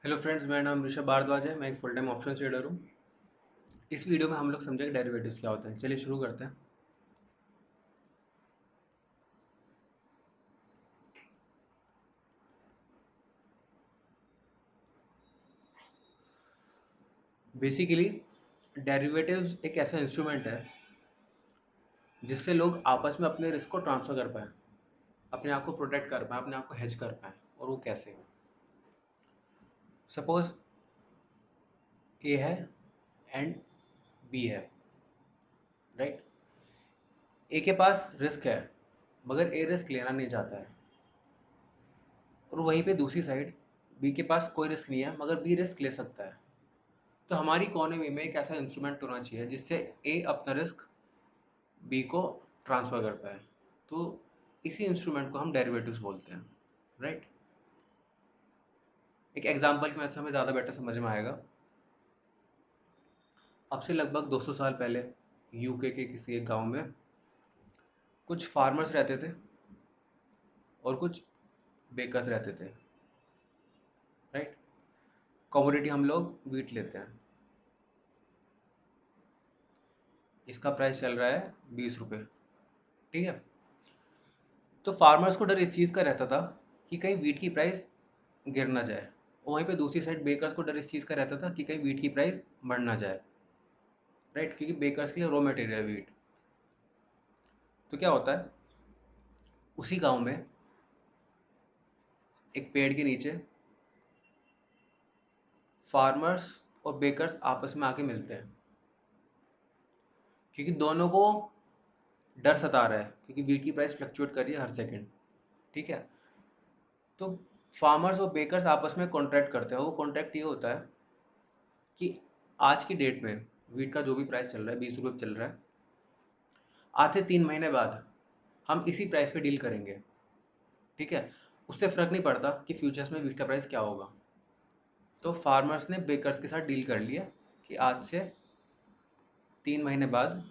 Hello friends, मेरा नाम ऋषभ भारद्वाज है। मैं एक फुल टाइम ऑप्शन ट्रेडर हूँ। इस वीडियो में हम लोग समझेंगे डेरिवेटिव्स क्या होते हैं। चलिए शुरू करते हैं। बेसिकली डेरिवेटिव्स एक ऐसा इंस्ट्रूमेंट है जिससे लोग आपस में अपने रिस्क को ट्रांसफ़र कर पाएँ, अपने आप को प्रोटेक्ट कर पाएँ, अपने आप को हेज कर पाएँ। और वो कैसे? सपोज ए है एंड बी है, राइट। ए के पास रिस्क है मगर ए रिस्क लेना नहीं चाहता है, और वहीं पे दूसरी साइड बी के पास कोई रिस्क नहीं है मगर बी रिस्क ले सकता है। तो हमारी इकोनॉमी में एक ऐसा इंस्ट्रूमेंट होना चाहिए जिससे ए अपना रिस्क बी को ट्रांसफ़र कर पाए। तो इसी इंस्ट्रूमेंट को हम डेरिवेटिव्स बोलते हैं, राइट। एक एग्जांपल की वजह से हमें ज़्यादा बेटर समझ में आएगा। अब से लगभग 200 साल पहले यूके के किसी एक गांव में कुछ फार्मर्स रहते थे और कुछ बेकर्स रहते थे, राइट। कमोडिटी हम लोग वीट लेते हैं। इसका प्राइस चल रहा है 20 रुपये, ठीक है। तो फार्मर्स को डर इस चीज़ का रहता था कि कहीं वीट की प्राइस गिर ना जाए, और वहीं पे दूसरी साइड बेकर्स को डर इस चीज़ का रहता था कि कहीं वीट की प्राइस बढ़ ना जाए, राइट, क्योंकि बेकर्स के लिए रॉ मटेरियल है वीट। तो क्या होता है, उसी गांव में एक पेड़ के नीचे फार्मर्स और बेकर्स आपस में आके मिलते हैं, क्योंकि दोनों को डर सता रहा है, क्योंकि वीट की प्राइस फ्लक्चुएट कर रही है हर सेकंड, ठीक है। तो फार्मर्स और बेकर्स आपस में कॉन्ट्रैक्ट करते हैं। वो कॉन्ट्रैक्ट ये होता है कि आज की डेट में वीट का जो भी प्राइस चल रहा है 20 रुपये चल रहा है, आज से 3 महीने बाद हम इसी प्राइस पे डील करेंगे, ठीक है। उससे फ़र्क नहीं पड़ता कि फ्यूचर्स में वीट का प्राइस क्या होगा। तो फार्मर्स ने बेकर्स के साथ डील कर लिया कि आज से 3 महीने बाद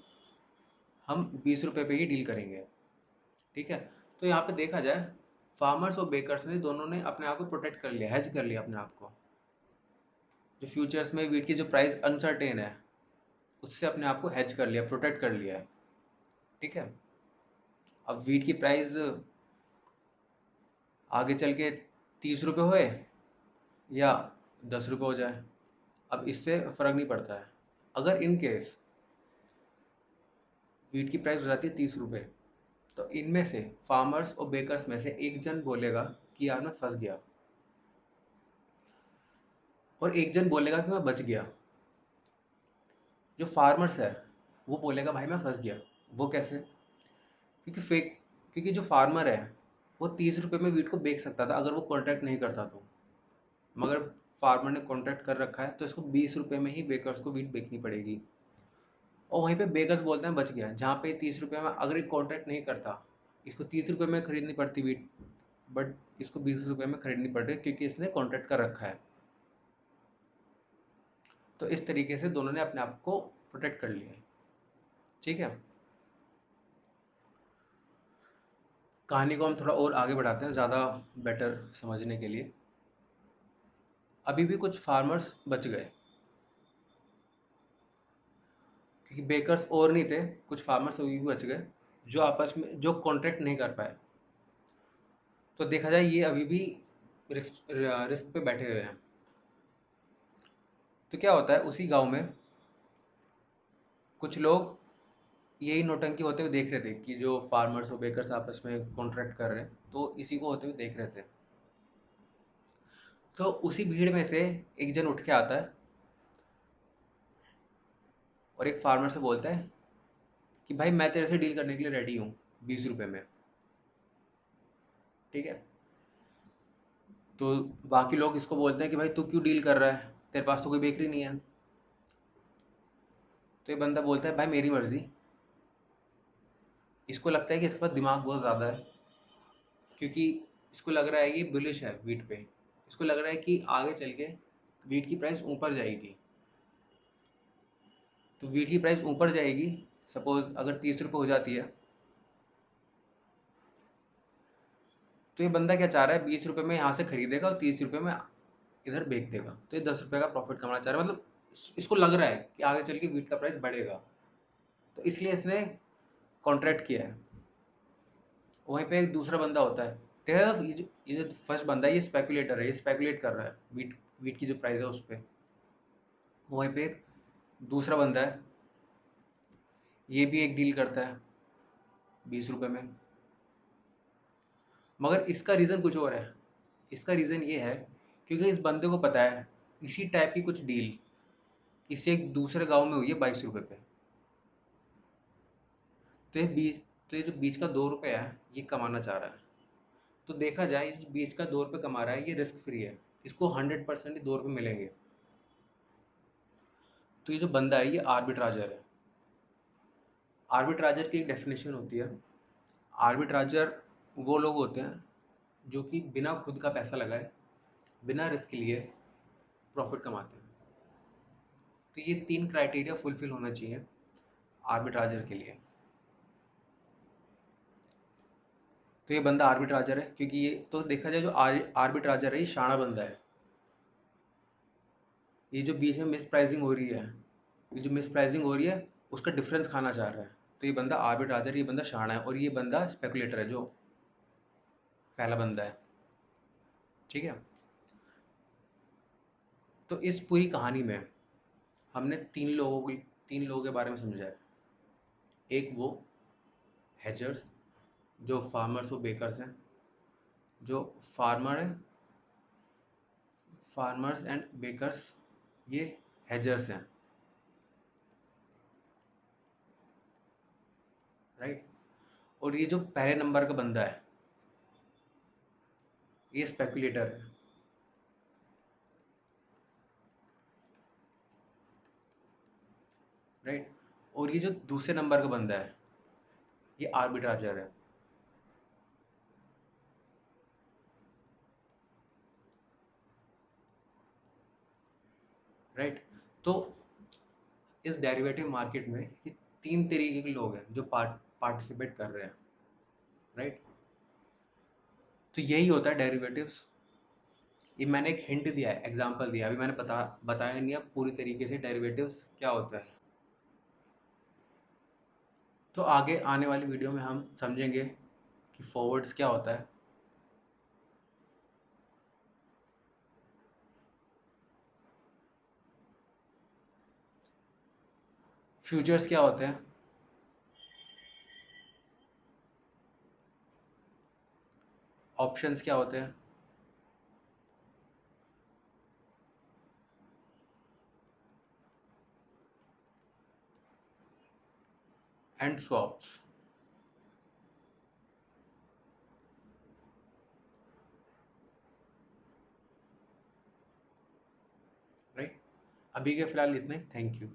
हम 20 रुपये पे ही डील करेंगे, ठीक है। तो यहाँ पे देखा जाए, फार्मर्स और बेकर्स ने दोनों ने अपने आप को प्रोटेक्ट कर लिया, हेज कर लिया अपने आप को। जो फ्यूचर्स में वीट की जो प्राइस अनसर्टेन है, उससे अपने आप को हेज कर लिया, प्रोटेक्ट कर लिया है, ठीक है। अब वीट की प्राइस आगे चल के 30 रुपये होए या 10 रुपये हो जाए, अब इससे फ़र्क नहीं पड़ता है। अगर इन केस वीट की प्राइस हो जाती है 30 रुपये, तो इनमें से फार्मर्स और बेकर्स में से एक जन बोलेगा कि यार मैं फंस गया, और एक जन बोलेगा कि मैं बच गया। जो फार्मर्स है वो बोलेगा भाई मैं फंस गया। वो कैसे? क्योंकि फेक क्योंकि जो फार्मर है वो 30 रुपये में वीट को बेच सकता था अगर वो कॉन्ट्रैक्ट नहीं करता तो, मगर फार्मर ने कॉन्ट्रैक्ट कर रखा है तो इसको 20 रुपये में ही बेकर्स को वीट बेचनी पड़ेगी। और वहीं पे बेकर्स बोलते हैं बच गया, जहाँ पे 30 रुपये में अगर ये कॉन्ट्रैक्ट नहीं करता, इसको 30 रुपये में खरीदनी पड़ती वीट, बट इसको 20 रुपये में खरीदनी पड़ रही है क्योंकि इसने कॉन्ट्रैक्ट कर रखा है। तो इस तरीके से दोनों ने अपने आप को प्रोटेक्ट कर लिया है, ठीक है। कहानी को हम थोड़ा और आगे बढ़ाते हैं ज़्यादा बेटर समझने के लिए। अभी भी कुछ फार्मर्स बच गए, क्योंकि बेकर्स और नहीं थे, कुछ फार्मर्स अभी भी बच गए जो आपस में जो कॉन्ट्रैक्ट नहीं कर पाए। तो देखा जाए ये अभी भी रिस्क रिस्क पे बैठे हुए हैं। तो क्या होता है, उसी गांव में कुछ लोग यही नौटंकी होते हुए देख रहे थे कि जो फार्मर्स और बेकर्स आपस में कॉन्ट्रैक्ट कर रहे हैं, तो इसी को होते हुए देख रहे थे। तो उसी भीड़ में से एक जन उठ के आता है और एक फार्मर से बोलता है कि भाई मैं तेरे से डील करने के लिए रेडी हूँ 20 रुपये में, ठीक है। तो बाकी लोग इसको बोलते हैं कि भाई तू क्यों डील कर रहा है, तेरे पास तो कोई बेकरी नहीं है। तो ये बंदा बोलता है भाई मेरी मर्जी। इसको लगता है कि इसके पास दिमाग बहुत ज़्यादा है, क्योंकि इसको लग रहा है ये बुलिश है वीट पे। इसको लग रहा है कि आगे चल के वीट की प्राइस ऊपर जाएगी। तो वीट की प्राइस ऊपर जाएगी, सपोज अगर 30 रुपये हो जाती है, तो ये बंदा क्या चाह रहा है, 20 रुपये में यहाँ से खरीदेगा और 30 रुपये में इधर बेच देगा, तो ये 10 रुपये का प्रॉफिट कमाना चाह रहा है, मतलब इसको लग रहा है कि आगे चल के वीट का प्राइस बढ़ेगा, तो इसलिए इसने कॉन्ट्रैक्ट किया है। वहीं पे एक दूसरा बंदा होता है, देखा, ये जो फर्स्ट बंदा है ये स्पेकुलेटर है, ये स्पेकुलेट कर रहा है वीट वीट की जो प्राइस है उस पर। वहीं पे एक दूसरा बंदा है, ये भी एक डील करता है 20 रुपये में, मगर इसका रीज़न कुछ और है। इसका रीज़न ये है क्योंकि इस बंदे को पता है इसी टाइप की कुछ डील किसी एक दूसरे गांव में हुई है 22 रुपये पे। तो ये बीच तो ये जो बीच का 2 रुपये है ये कमाना चाह रहा है। तो देखा जाए ये जो बीच का 2 रुपये कमा रहा है ये रिस्क फ्री है, इसको 100% ही 2 रुपये मिलेंगे। तो ये जो बंदा है ये आर्बिट्राजर है। आर्बिट्राजर की एक डेफिनेशन होती है, आर्बिट्राजर वो लोग होते हैं जो कि बिना खुद का पैसा लगाए, बिना रिस्क लिए प्रॉफिट कमाते हैं। तो ये 3 क्राइटेरिया फुलफिल होना चाहिए आर्बिट्राजर के लिए। तो ये बंदा आर्बिट्राजर है क्योंकि ये तो देखा जाए जो आर्बिट्राजर है ये शाना बंदा है। ये जो बीच में मिस प्राइसिंग हो रही है, ये जो मिस प्राइसिंग हो रही है उसका डिफरेंस खाना चाह रहा है। तो ये बंदा आर्बिट्राजर, ये बंदा शाना है, और ये बंदा स्पेकुलेटर है जो पहला बंदा है। ठीक है। तो इस पूरी कहानी में हमने 3 लोगों के बारे में समझा है। एक वो हेजर्स, जो फार्मर्स और बेकर्स हैं, जो फार्मर हैं, फार्मर्स एंड बेकर्स, ये हेजर्स हैं, राइट। और ये जो पहले नंबर का बंदा है ये स्पेकुलेटर है, राइट। और ये जो दूसरे नंबर का बंदा है ये आर्बिट्राजर है, राइट। तो इस डेरिवेटिव मार्केट में ये 3 तरीके के लोग हैं जो पार्टिसिपेट कर रहे हैं, राइट। तो यही होता है डेरिवेटिव्स। ये मैंने एक हिंट दिया है, एग्जांपल दिया, अभी मैंने बताया नहीं है पूरी तरीके से डेरिवेटिव्स क्या होता है। तो आगे आने वाली वीडियो में हम समझेंगे कि फॉरवर्ड्स क्या होता है, फ्यूचर्स क्या होते हैं, ऑप्शंस क्या होते हैं, एंड स्वैप्स, राइट। अभी के फिलहाल इतना ही, थैंक यू।